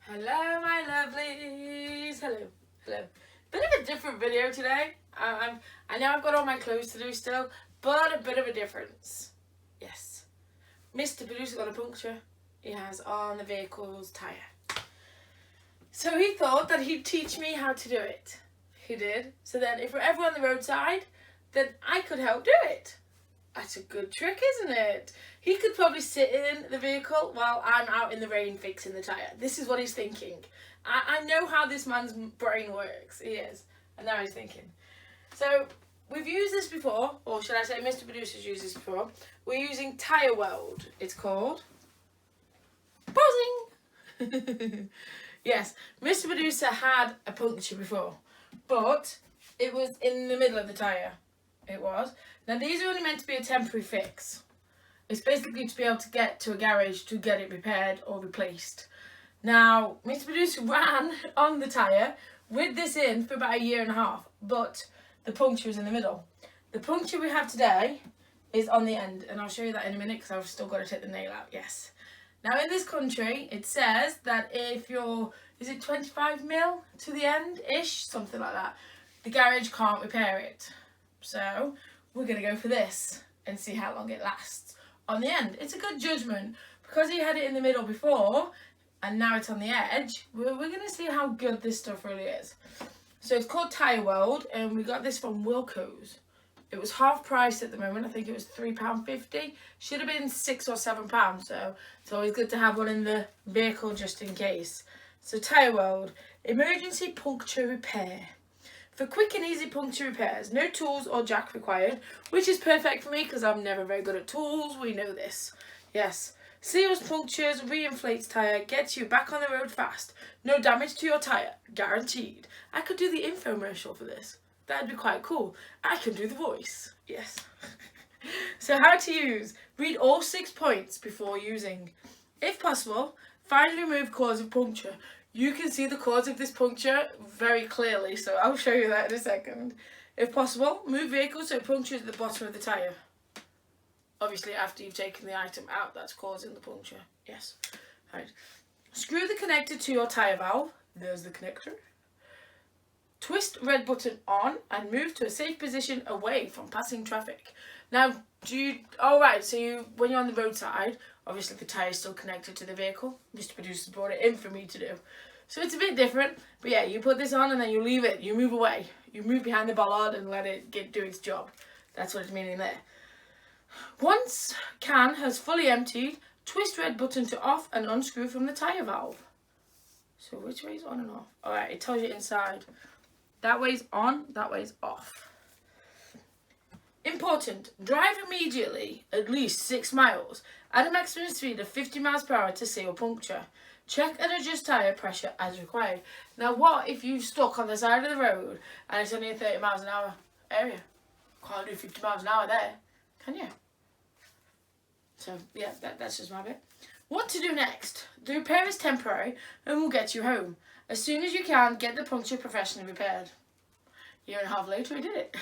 Hello, my lovelies. Hello. Bit of a different video today. I know I've got all my clothes to do still, but a bit of a difference. Yes, Mr. Producer got a puncture. He has on the vehicle's tyre. So he thought that he'd teach me how to do it. He did. So then, if we're ever on the roadside, then I could help do it. That's a good trick, isn't it? He could probably sit in the vehicle while I'm out in the rain fixing the tyre. This is what he's thinking. I know how this man's brain works. He is. And now he's thinking. So, we've used this before, or should I say Mr. Producer's used this before. We're using tyre weld, it's called. Buzzing! Yes, Mr. Producer had a puncture before, but it was in the middle of the tyre. It was. Now these are only meant to be a temporary fix. It's basically to be able to get to a garage to get it repaired or replaced. Now, Mr. Producer ran on the tyre with this in for about 1.5 years, but the puncture is in the middle. The puncture we have today is on the end, and I'll show you that in a minute because I've still got to take the nail out, yes. Now in this country, it says that if you're, is it 25 mil to the end-ish? Something like that. The garage can't repair it. So we're going to go for this and see how long it lasts on the end. It's a good judgment. Because he had it in the middle before and now it's on the edge, we're going to see how good this stuff really is. So it's called Tyre Weld and we got this from Wilko's. It was half price at the moment. I think it was £3.50. Should have been £6 or £7. So it's always good to have one in the vehicle just in case. So Tyre Weld, emergency puncture repair. For quick and easy puncture repairs, no tools or jack required, which is perfect for me because I'm never very good at tools, we know this. Yes, seals punctures, re-inflates tyre, gets you back on the road fast. No damage to your tyre, guaranteed. I could do the infomercial for this. That'd be quite cool. I can do the voice. Yes. So how to use. Read all 6 points before using. If possible, find and remove cause of puncture. You can see the cause of this puncture very clearly, so I'll show you that in a second. If possible, move vehicle so it punctures at the bottom of the tyre. Obviously, after you've taken the item out that's causing the puncture. Yes. Right. Screw the connector to your tyre valve. There's the connector. Twist red button on and move to a safe position away from passing traffic. Now, when you're on the roadside, obviously the tyre is still connected to the vehicle. Mr. Producer brought it in for me to do. So it's a bit different. But yeah, you put this on and then you leave it. You move away. You move behind the bollard and let it do its job. That's what it's meaning there. Once can has fully emptied, twist red button to off and unscrew from the tyre valve. So which way is on and off? Alright, it tells you inside. That way's on, that way's off. Important, drive immediately at least 6 miles at a maximum speed of 50 miles per hour to seal puncture. Check and adjust tyre pressure as required. Now what if you're stuck on the side of the road and it's only a 30 miles an hour area? Can't do 50 miles an hour there, can you? So yeah, that's just my bit. What to do next? The repair is temporary and will get you home. As soon as you can, get the puncture professionally repaired. 1.5 years later, he did it.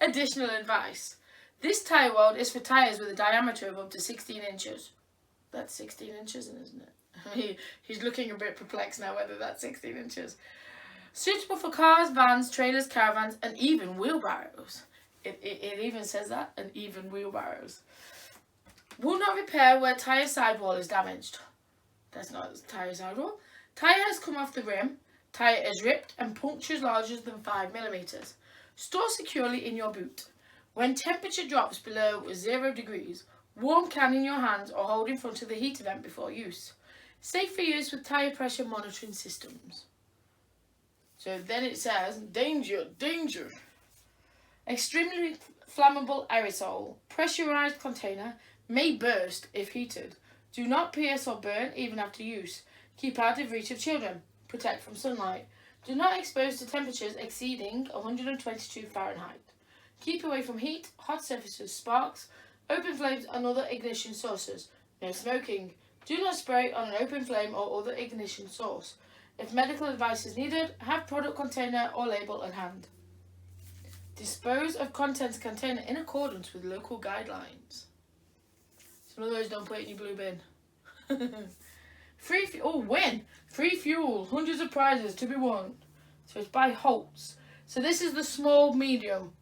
Additional advice. This tyre weld is for tyres with a diameter of up to 16 inches. That's 16 inches, isn't it? He's looking a bit perplexed now whether that's 16 inches. Suitable for cars, vans, trailers, caravans, and even wheelbarrows. It even says that, and even wheelbarrows. Will not repair where tyre sidewall is damaged. That's not the tyre sidewall. Tyre has come off the rim, tyre is ripped and punctures larger than 5 millimeters. Store securely in your boot. When temperature drops below 0 degrees, warm can in your hands or hold in front of the heater vent before use. Safe for use with tyre pressure monitoring systems. So then it says, danger, danger. Extremely flammable aerosol, pressurized container, may burst if heated. Do not pierce or burn even after use. Keep out of reach of children. Protect from sunlight. Do not expose to temperatures exceeding 122 Fahrenheit. Keep away from heat, hot surfaces, sparks, open flames and other ignition sources. No smoking. Do not spray on an open flame or other ignition source. If medical advice is needed, have product container or label at hand. Dispose of contents container in accordance with local guidelines. Some of those don't put it in your blue bin. Win! Free fuel, hundreds of prizes to be won. So it's by Holts. So this is the small, medium.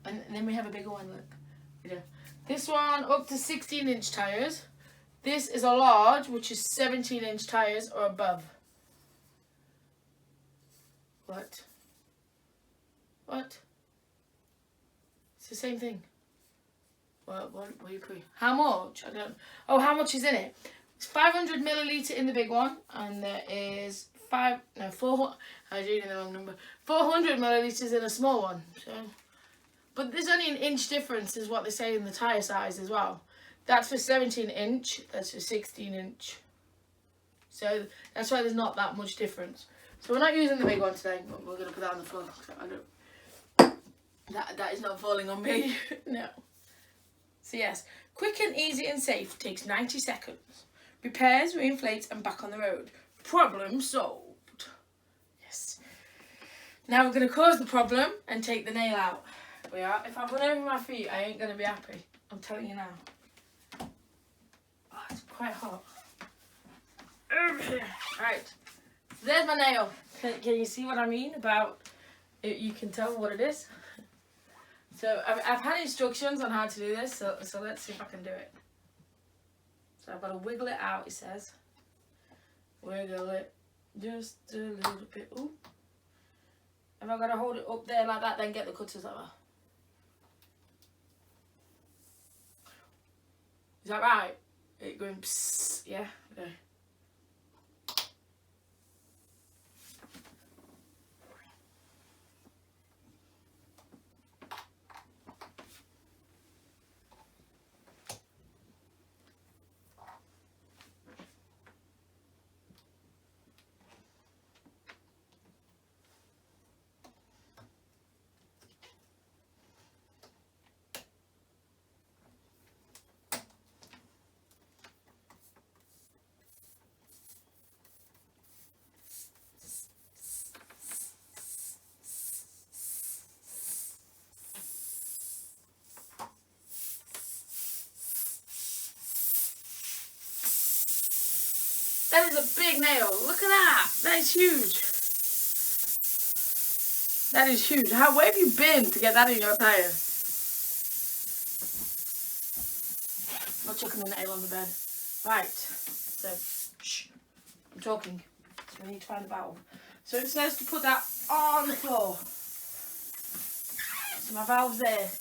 And then we have a bigger one, look. Yeah. This one up to 16-inch tyres. This is a large, which is 17-inch tyres or above. What? It's the same thing. What are you putting? How much? I don't. Oh, how much is in it? It's 500 milliliter in the big one, and there is 400. I was reading the wrong number. 400 milliliters in a small one. So, but there's only an inch difference, is what they say in the tire size as well. That's for 17-inch. That's for 16-inch. So that's why there's not that much difference. So we're not using the big one today. We're gonna put that on the floor. That is not falling on me. No. So yes, quick and easy and safe, takes 90 seconds. Repairs, reinflates and back on the road. Problem solved. Yes. Now we're going to cause the problem and take the nail out. We are. If I run over my feet, I ain't going to be happy. I'm telling you now. Oh, it's quite hot. Right. So there's my nail. Can you see what I mean about it? You can tell what it is. So I've had instructions on how to do this, so let's see if I can do it. So I've got to wiggle it out, it says. Wiggle it just a little bit. Ooh. Have I got to hold it up there like that, then get the cutters over? Is that right? It going psst, yeah? Okay. That is a big nail. Look at that. That is huge. That is huge. Where have you been to get that in your tyre? I'm not chucking the nail on the bed. Right. So, shh. I'm talking. So we need to find the valve. So it says to put that on the floor. So my valve's there.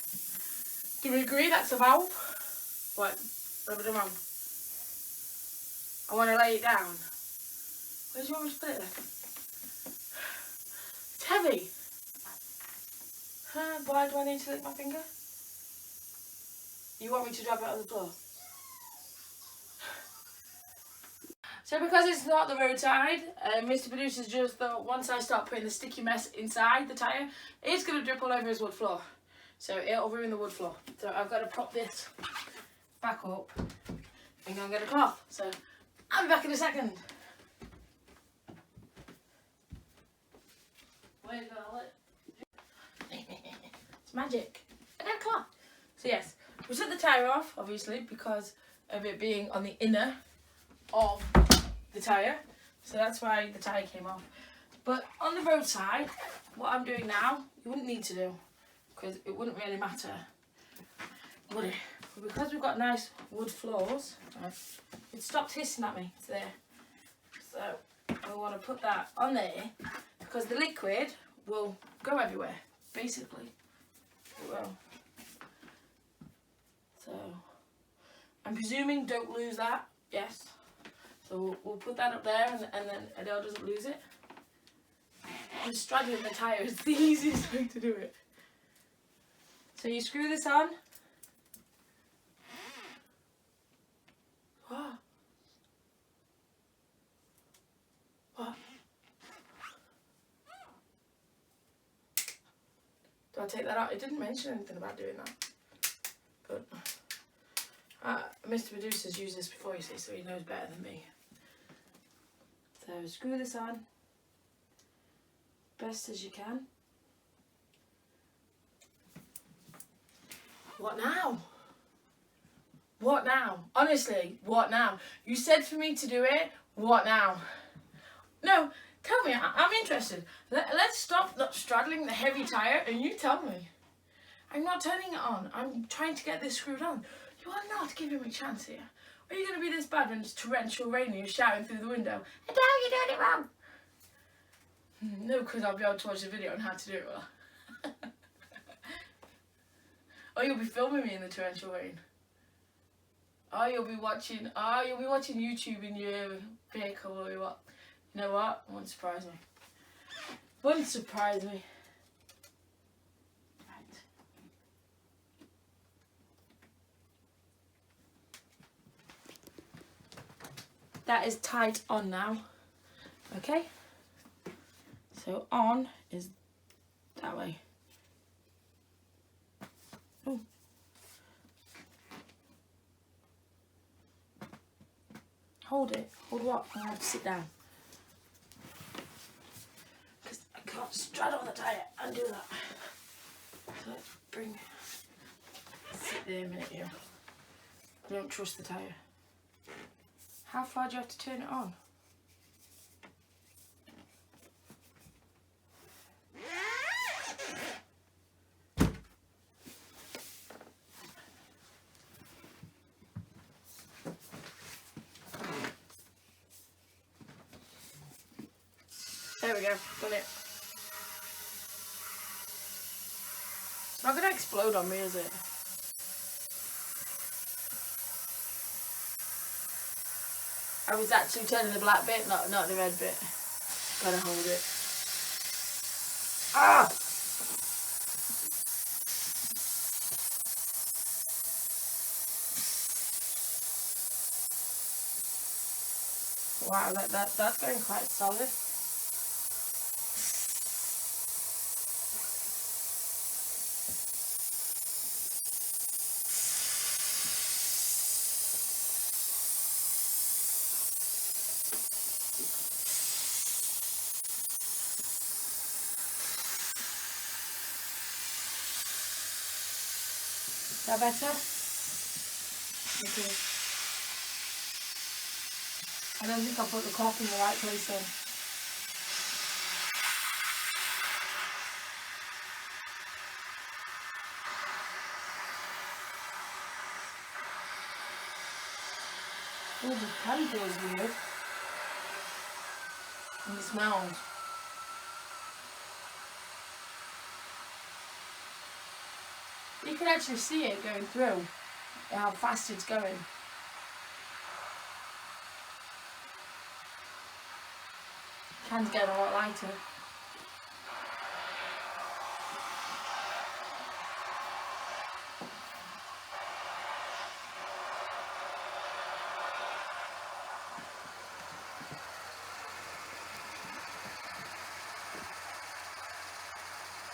Do we agree that's a valve? What? What have I done wrong? I want to lay it down. Where do you want me to put it then? It's heavy. Why do I need to lick my finger? You want me to drop it on the floor? So because it's not the roadside, Mr. Producer's just thought once I start putting the sticky mess inside the tyre, it's going to drip all over his wood floor. So it'll ruin the wood floor. So I've got to prop this back up and go and get a cloth. So I'll be back in a second. Where's the wallet? It's magic. I got a cloth. So yes, we took the tyre off, obviously, because of it being on the inner of the tyre. So that's why the tyre came off. But on the roadside, what I'm doing now, you wouldn't need to do, because it wouldn't really matter, would it? But because we've got nice wood floors, right, it stopped hissing at me. It's there. So we want to put that on there because the liquid will go everywhere. Basically, it will. So I'm presuming don't lose that. Yes. So we'll put that up there, and then Adele doesn't lose it. Just straddling the tyre is the easiest way to do it. So you screw this on. What? What? Do I take that out? It didn't mention anything about doing that. But Mr. Producer's used this before, you see, so he knows better than me. So screw this on. Best as you can. What now? What now? Honestly, what now? You said for me to do it. What now? No, tell me. I'm interested. Let's stop straddling the heavy tyre and you tell me. I'm not turning it on. I'm trying to get this screwed on. You are not giving me a chance here. Are you going to be this bad when it's torrential rain and you're shouting through the window, Adele, you're doing it wrong? No, because I'll be able to watch the video on how to do it well. Or you'll be filming me in the torrential rain. Or you'll be watching YouTube in your vehicle or what. You know what? It wouldn't surprise me. Wouldn't surprise me. Right. That is tight on now. Okay? So on is that way. Oh. Hold it. Hold what? I have to sit down. Because I can't straddle the tyre and do that. So let's sit there a minute here. I don't trust the tyre. How far do you have to turn it on? There we go, done it. It's not going to explode on me, is it? I was actually turning the black bit, not the red bit. Gotta hold it. Ah! Wow, that's going quite solid. Is that better? Okay. I don't think I put the cork in the right place then. Oh, the pan feels weird. And it smells. You can actually see it going through, how fast it's going. Can's getting a lot lighter.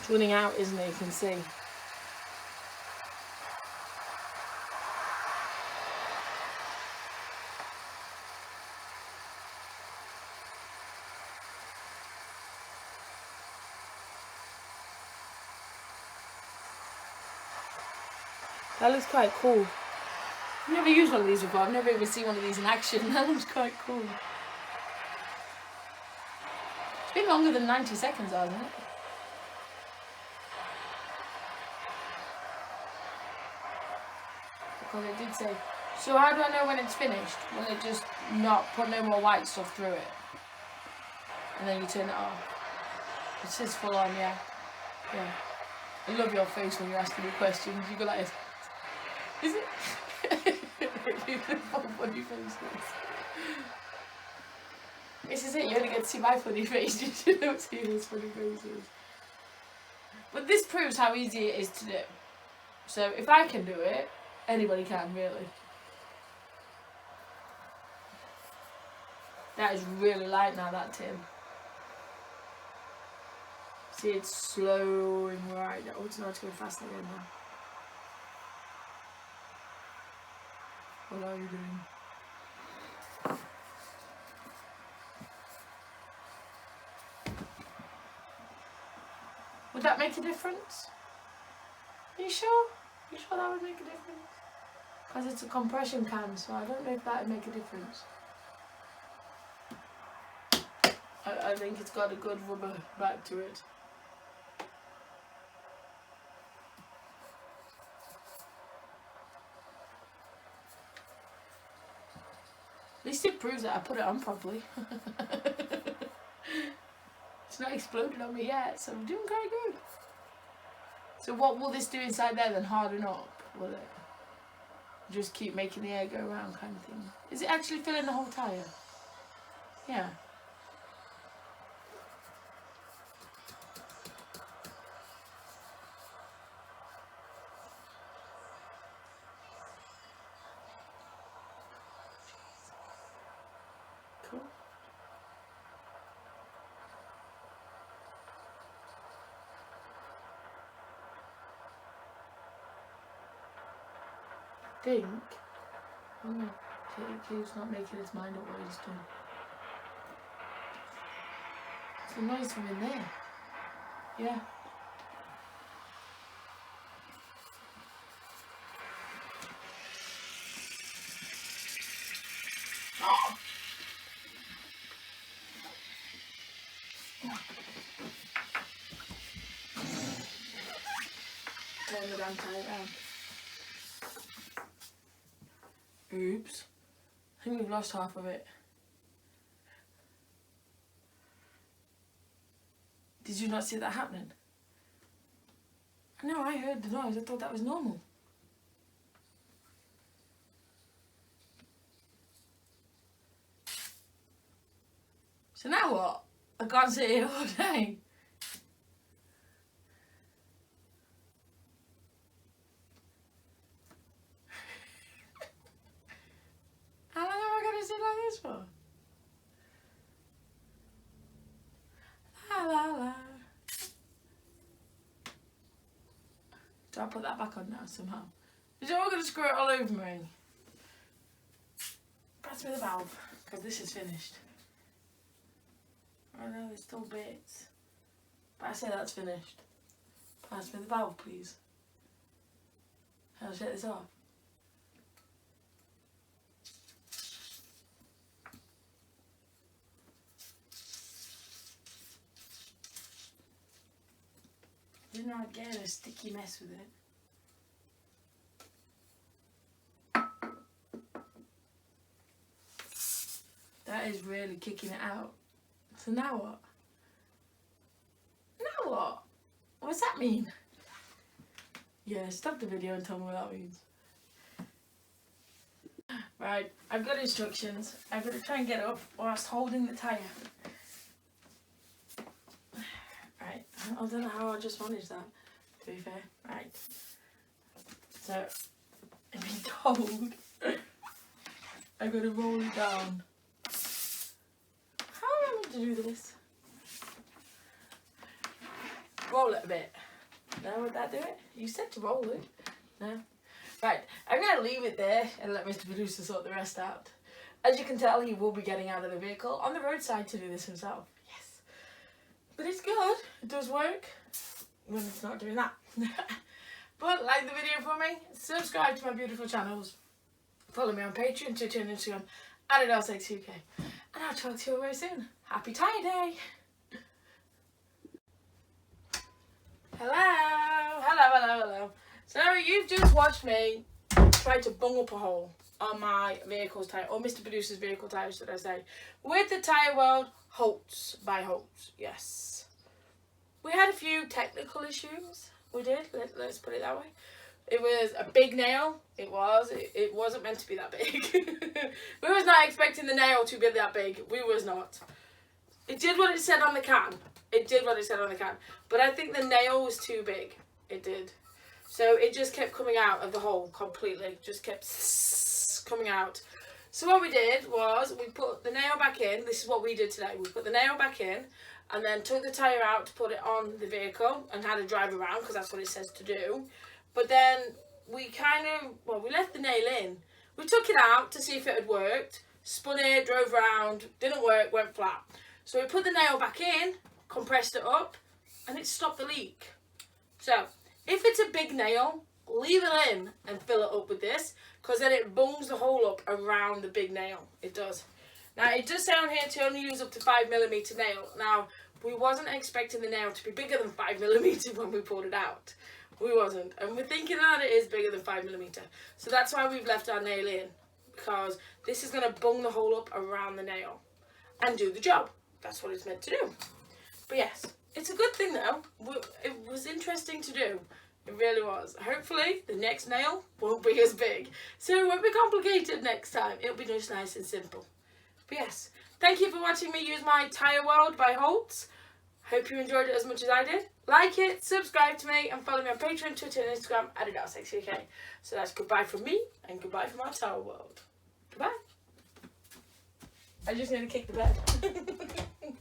It's running out, isn't it? You can see. That looks quite cool. I've never used one of these before. I've never even seen one of these in action. That looks quite cool. It's been longer than 90 seconds, hasn't it? Because it did say. So how do I know when it's finished? Will it just not put no more white stuff through it? And then you turn it off. It says full on, yeah. Yeah. I love your face when you're asking me questions. You go like, is it? Funny faces. This is it, you only get to see my funny face, you don't see his funny faces. But this proves how easy it is to do. So if I can do it, anybody can, really. That is really light now, that tin. See, it's slowing right now. Oh, it's not going fast again now. What are you doing? Would that make a difference? Are you sure? Are you sure that would make a difference? Because it's a compression can, so I don't know if that would make a difference. I think it's got a good rubber back to it. At least it proves that I put it on properly. It's not exploded on me yet, so I'm doing quite good. So what will this do inside there then? Harden up, will it? Just keep making the air go around kind of thing. Is it actually filling the whole tyre? Yeah. Cool. I think, he's not making his mind up what he's done. It's a noise from in there. Yeah. Oh. Turn the damn tyre around. Oops. I think we've lost half of it. Did you not see that happening? No, I heard the noise. I thought that was normal. So now what? I can't sit here all day. How long am I going to sit like this for? La la la. Do I put that back on now somehow? Is it all going to screw it all over me? Pass me the valve, because this is finished. I know there's still bits, but I say that's finished. Pass me the valve, please. I'll shut this off. Didn't I get a sticky mess with it? That is really kicking it out. So now what? Now what? What's that mean? Yeah, stop the video and tell me what that means. Right, I've got instructions. I've got to try and get up whilst holding the tyre. Right, I don't know how I just managed that, to be fair. Right. So, I've been told I've got to roll it down. How am I meant to do this? Roll it a bit. No, would that do it? You said to roll it. No. Right, I'm going to leave it there and let Mr. Producer sort the rest out. As you can tell, he will be getting out of the vehicle on the roadside to do this himself. Yes. But it's good. It does work when it's not doing that. But like the video for me, subscribe to my beautiful channels. Follow me on Patreon, Twitter and Instagram at Adelesexyuk. And I'll talk to you all very soon. Happy Tyre Day! Hello. So you've just watched me try to bung up a hole on my vehicle's tyre, or Mr. Producer's vehicle tyre, should I say, with the Tyre World Holts by Holts. Yes. We had a few technical issues. We did. Let's put it that way. It was a big nail. It wasn't meant to be that big. We was not expecting the nail to be that big. We was not. It did what it said on the can. But I think the nail was too big. It did. So it just kept coming out of the hole completely. Just kept coming out. So what we did was we put the nail back in. This is what we did today. We put the nail back in and then took the tyre out to put it on the vehicle and had to drive around because that's what it says to do. But then we we left the nail in. We took it out to see if it had worked. Spun it, drove around, didn't work, went flat. So we put the nail back in, compressed it up, and it stopped the leak. So if it's a big nail, leave it in and fill it up with this. because then it bungs the hole up around the big nail. It does. Now it does say on here to only use up to 5mm nail. Now we wasn't expecting the nail to be bigger than 5mm when we pulled it out. We wasn't, and we're thinking that it is bigger than 5mm. So that's why we've left our nail in, because this is going to bung the hole up around the nail and do the job. That's what it's meant to do. But yes, it's a good thing though. It was interesting to do. It really was. Hopefully the next nail won't be as big, so it won't be complicated next time. It'll be just nice and simple. But yes, thank you for watching me use my Tyre World by Holts. Hope you enjoyed it as much as I did. Like it, subscribe to me, and follow me on Patreon, Twitter and Instagram at Adelesexyuk. So that's goodbye from me, and goodbye from our Tyre World. Goodbye. I just need to kick the bed.